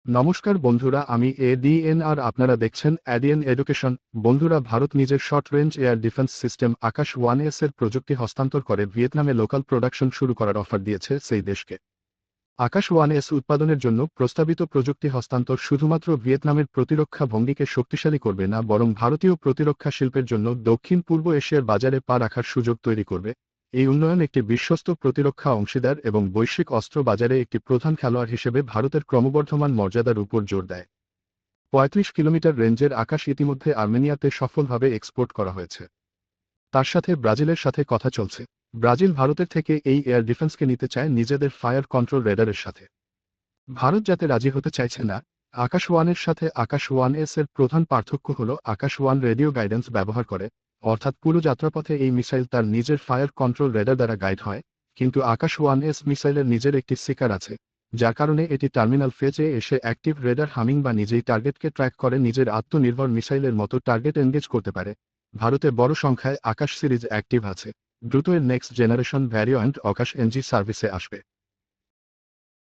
নমস্কার বন্ধুরা, আমি এডিএন আর আপনারা দেখছেন এডিএন এডুকেশন। বন্ধুরা, ভারত নিজের short range air defence system Akash 1S এর প্রযুক্তি হস্তান্তর করে ভিয়েতনামে লোকাল প্রোডাকশন শুরু করার অফার দিয়েছে সেই দেশকে। আকাশ 1S উৎপাদনের জন্য প্রস্তাবিত প্রযুক্তি হস্তান্তর শুধুমাত্র ভিয়েতনামের প্রতিরক্ষা ভঙ্গিকে শক্তিশালী করবে না, বরং ভারতীয় প্রতিরক্ষা শিল্পের জন্য দক্ষিণ পূর্ব এশিয়ার বাজারে পা রাখার সুযোগ তৈরি করবে। এই উন্নয়ন একটি বিশ্বস্ত প্রতিরক্ষা অংশীদার এবং বৈশ্বিক অস্ত্র বাজারে একটি প্রধান খেলোয়াড় হিসেবে ভারতের ক্রমবর্ধমান মর্যাদার উপর জোর দেয়। ৩৫ কিলোমিটার রেঞ্জের আকাশ ইতিমধ্যে আর্মেনিয়াতে সফলভাবে এক্সপোর্ট করা হয়েছে। তার সাথে ব্রাজিলের সাথে কথা চলছে। ব্রাজিল ভারতের থেকে এই এয়ার ডিফেন্সকে নিতে চায় নিজেদের ফায়ার কন্ট্রোল রেডারের সাথে। ভারত যাতে রাজি হতে চাইছে না। আকাশ 1 এর সাথে আকাশ 1S এর প্রধান পার্থক্য হল আকাশ 1 রেডিও গাইডেন্স ব্যবহার করে, অর্থাৎ পুরো যাত্রাপথে এই মিসাইল তার নিজের ফায়ার কন্ট্রোল রেডার দ্বারা গাইড হয়। কিন্তু আকাশ 1S মিসাইলের নিজের একটি শিকার আছে, যার কারণে এটি টার্মিনাল ফেজে এসে অ্যাক্টিভ রেডার হামিং বা নিজেই টার্গেটকে ট্র্যাক করে নিজের আত্মনির্ভর মিসাইলের মতো টার্গেট এনগেজ করতে পারে। ভারতে বড় সংখ্যায় আকাশ সিরিজ অ্যাক্টিভ আছে। দ্রুত এর নেক্সট জেনারেশন ভ্যারিয়েন্ট আকাশ এনজি সার্ভিসে আসবে।